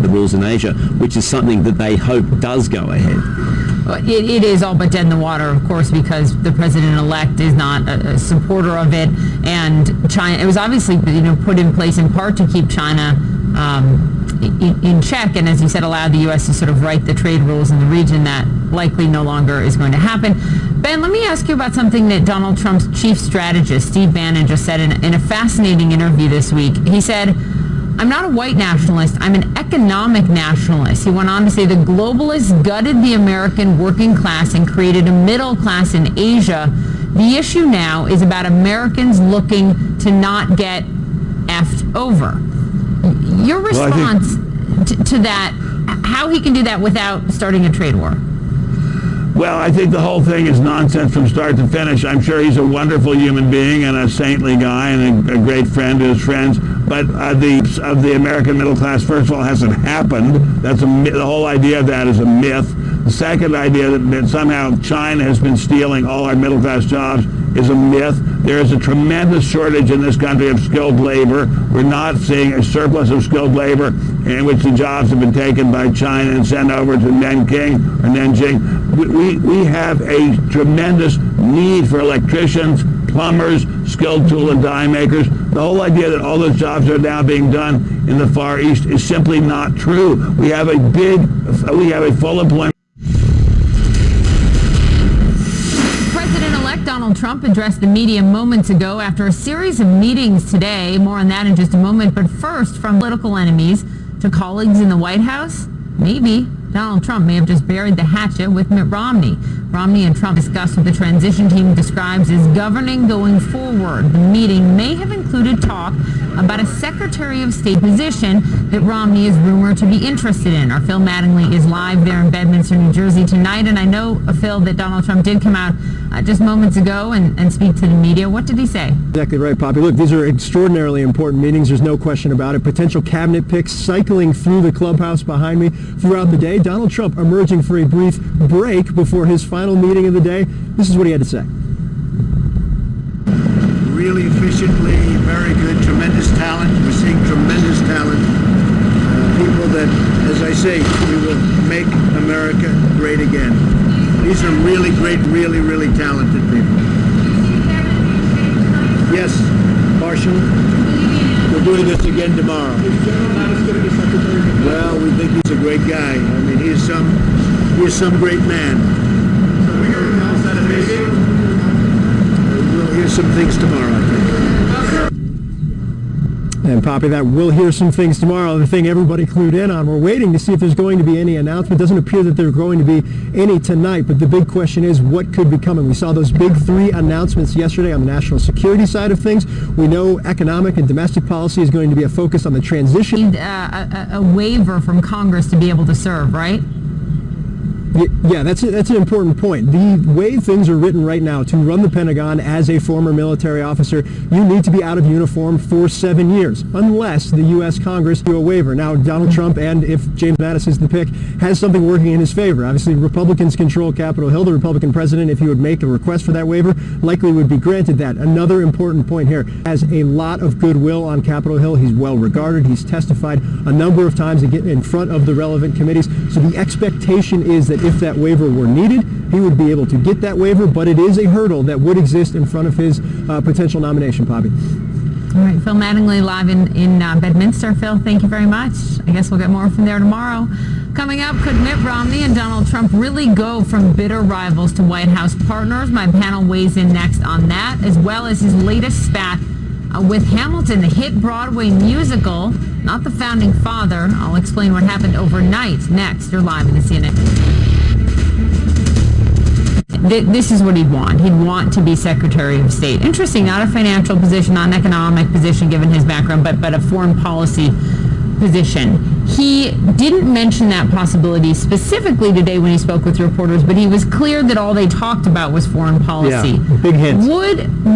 the rules in Asia, which is something that they hope does go ahead. It is all but dead in the water, of course, because the president-elect is not a supporter of it, and China. It was obviously, put in place in part to keep China in check, and as you said, allow the U.S. to sort of write the trade rules in the region. That likely no longer is going to happen. Ben, let me ask you about something that Donald Trump's chief strategist, Steve Bannon, just said in a fascinating interview this week. He said, "I'm not a white nationalist, I'm an economic nationalist." He went on to say the globalists gutted the American working class and created a middle class in Asia. The issue now is about Americans looking to not get effed over. Your response to that, how he can do that without starting a trade war? Well, I think the whole thing is nonsense from start to finish. I'm sure he's a wonderful human being and a saintly guy and a great friend to his friends. But the American middle class, first of all, hasn't happened. The whole idea of that is a myth. The second idea that somehow China has been stealing all our middle class jobs is a myth. There is a tremendous shortage in this country of skilled labor. We're not seeing a surplus of skilled labor in which the jobs have been taken by China and sent over to Nanjing. We have a tremendous need for electricians, plumbers, skilled tool and die makers. The whole idea that all those jobs are now being done in the Far East is simply not true. We have a full employment. President-elect Donald Trump addressed the media moments ago after a series of meetings today. More on that in just a moment. But first, from political enemies to colleagues in the White House, maybe Donald Trump may have just buried the hatchet with Mitt Romney. Romney and Trump discussed what the transition team describes as governing going forward. The meeting may have included talk about a Secretary of State position that Romney is rumored to be interested in. Our Phil Mattingly is live there in Bedminster, New Jersey tonight, and I know, Phil, that Donald Trump did come out just moments ago and speak to the media. What did he say? Exactly right, Poppy. Look, these are extraordinarily important meetings. There's no question about it. Potential cabinet picks cycling through the clubhouse behind me throughout the day. Donald Trump emerging for a brief break before his final meeting of the day. This is what he had to say. Really efficiently, very good, tremendous talent. We're seeing tremendous talent. People that, as I say, we will make America great again. These are really great, really, really talented people. Yes, Marshall. We're doing this again tomorrow. Well, we think he's a great guy. I mean, he is some great man. We'll hear some things tomorrow, I think. And Poppy, that we'll hear some things tomorrow. The thing everybody clued in on, we're waiting to see if there's going to be any announcement. It doesn't appear that there's going to be any tonight, but the big question is what could be coming. We saw those big three announcements yesterday on the national security side of things. We know economic and domestic policy is going to be a focus on the transition. A waiver from Congress to be able to serve, right? Yeah, that's an important point. The way things are written right now, to run the Pentagon as a former military officer, you need to be out of uniform for 7 years, unless the U.S. Congress do a waiver. Now, Donald Trump, and if James Mattis is the pick, has something working in his favor. Obviously, Republicans control Capitol Hill. The Republican president, if he would make a request for that waiver, likely would be granted that. Another important point here, has a lot of goodwill on Capitol Hill. He's well regarded. He's testified a number of times in front of the relevant committees. So the expectation is that if that waiver were needed, he would be able to get that waiver, but it is a hurdle that would exist in front of his potential nomination, Poppy. All right, Phil Mattingly live in Bedminster. Phil, thank you very much. I guess we'll get more from there tomorrow. Coming up, could Mitt Romney and Donald Trump really go from bitter rivals to White House partners? My panel weighs in next on that, as well as his latest spat with Hamilton, the hit Broadway musical, not the founding father. I'll explain what happened overnight next. You're live in the CNN. This is what he'd want. He'd want to be Secretary of State. Interesting, not a financial position, not an economic position given his background, but a foreign policy position. He didn't mention that possibility specifically today when he spoke with reporters, but he was clear that all they talked about was foreign policy. Yeah, big hint.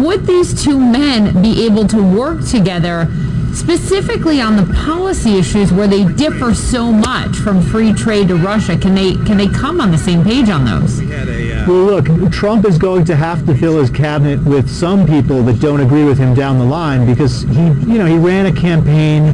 Would these two men be able to work together specifically on the policy issues where they differ so much, from free trade to Russia? Can they come on the same page on those? Well, look, Trump is going to have to fill his cabinet with some people that don't agree with him down the line, because he ran a campaign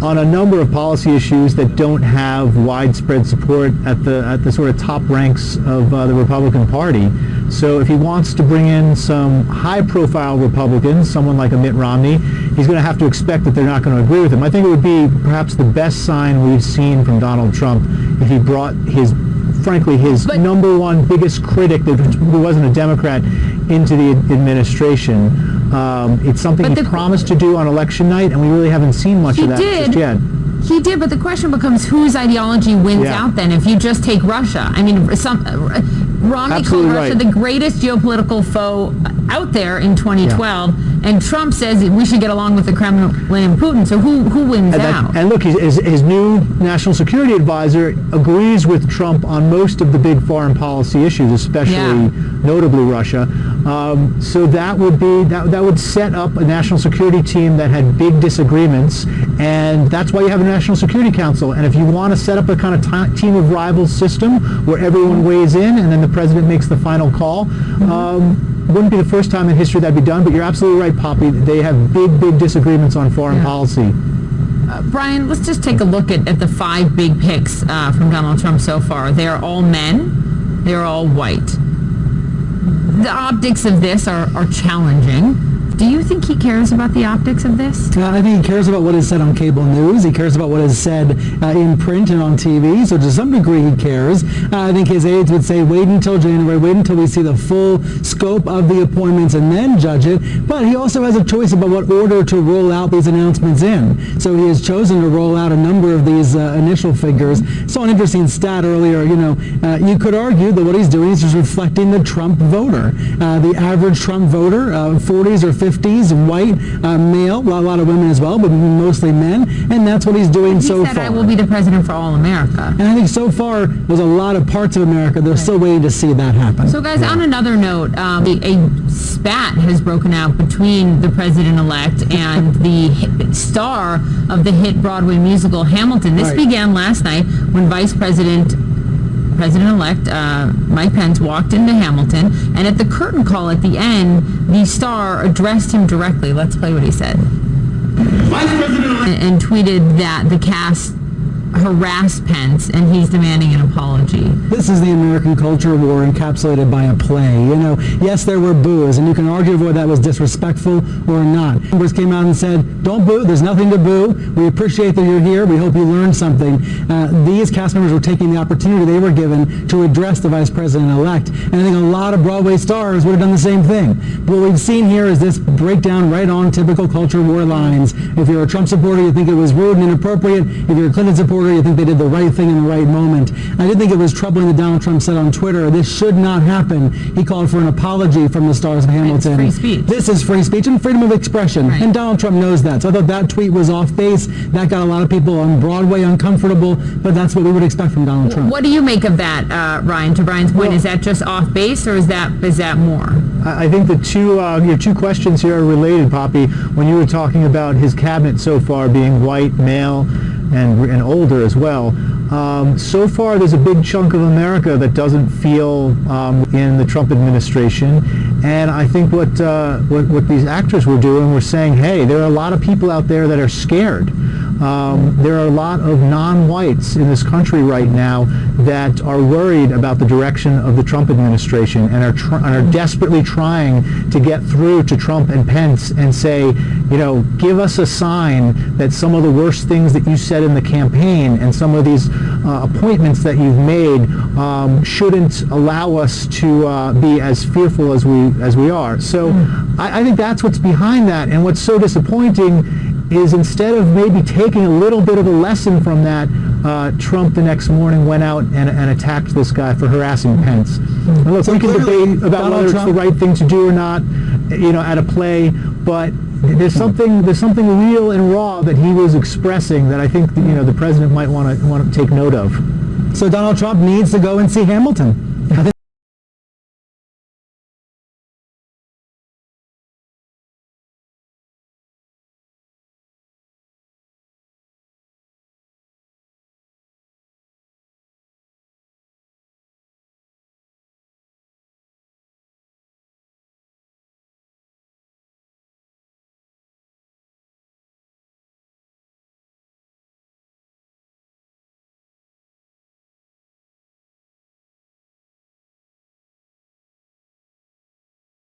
on a number of policy issues that don't have widespread support at the sort of top ranks of the Republican Party. So if he wants to bring in some high-profile Republicans, someone like a Mitt Romney, he's going to have to expect that they're not going to agree with him. I think it would be perhaps the best sign we've seen from Donald Trump if he brought his number one biggest critic, who wasn't a Democrat, into the administration. It's something he promised to do on election night, and we really haven't seen much of that just yet. He did, but the question becomes whose ideology wins out then if you just take Russia. I mean, Romney called Russia the greatest geopolitical foe out there in 2012, and Trump says we should get along with the Kremlin and Putin. So who wins out? And look, his new national security advisor agrees with Trump on most of the big foreign policy issues, especially notably Russia. So that would set up a national security team that had big disagreements, and that's why you have a National Security Council. And if you want to set up a kind of team of rivals system where everyone weighs in and then the president makes the final call, wouldn't be the first time in history that'd be done, but you're absolutely right, Poppy. They have big disagreements on foreign policy. Brian, let's just take a look at the 5 big picks from Donald Trump so far. They are all men. They are all white. The optics of this are challenging. Do you think he cares about the optics of this? I think he cares about what is said on cable news. He cares about what is said in print and on TV. So to some degree he cares. I think his aides would say wait until January, wait until we see the full scope of the appointments and then judge it. But he also has a choice about what order to roll out these announcements in. So he has chosen to roll out a number of these initial figures. Saw an interesting stat earlier. You could argue that what he's doing is just reflecting the Trump voter. The average Trump voter, 40s or 50s, white, male, a lot of women as well, but mostly men, and that's what he's doing so far. He said, I will be the president for all America. And I think so far, there's a lot of parts of America that are still waiting to see that happen. So guys, on another note, a spat has broken out between the president-elect and the star of the hit Broadway musical Hamilton. This began last night when President-elect Mike Pence walked into Hamilton, and at the curtain call at the end, the star addressed him directly. Let's play what he said. Vice President-elect and tweeted that the cast harassed Pence, and he's demanding an apology. This is the American culture war encapsulated by a play. Yes, there were boos, and you can argue whether that was disrespectful or not. Members came out and said, don't boo, there's nothing to boo. We appreciate that you're here. We hope you learned something. These cast members were taking the opportunity they were given to address the vice president-elect, and I think a lot of Broadway stars would have done the same thing. What we've seen here is this breakdown right on typical culture war lines. If you're a Trump supporter, you think it was rude and inappropriate. If you're a Clinton supporter, you think they did the right thing in the right moment. I did think it was troubling that Donald Trump said on Twitter, this should not happen. He called for an apology from the stars of Hamilton. It's free speech. This is free speech and freedom of expression. Right. And Donald Trump knows that. So I thought that tweet was off base. That got a lot of people on Broadway uncomfortable, but that's what we would expect from Donald Trump. What do you make of that, Ryan? To Brian's point, is that just off base, or is that more? I think the two questions here are related, Poppy. When you were talking about his cabinet so far being white, male, and older as well. So far, there's a big chunk of America that doesn't feel in the Trump administration, and I think what these actors were doing were saying, hey, there are a lot of people out there that are scared. There are a lot of non-whites in this country right now that are worried about the direction of the Trump administration and are desperately trying to get through to Trump and Pence and say, give us a sign that some of the worst things that you said in the campaign and some of these appointments that you've made shouldn't allow us to be as fearful as we are. So I think that's what's behind that, and what's so disappointing is instead of maybe taking a little bit of a lesson from that, Trump the next morning went out and attacked this guy for harassing Pence. And look, we can debate about whether it's the right thing to do or not, at a play, but there's something real and raw that he was expressing that I think the president might want to take note of. So Donald Trump needs to go and see Hamilton.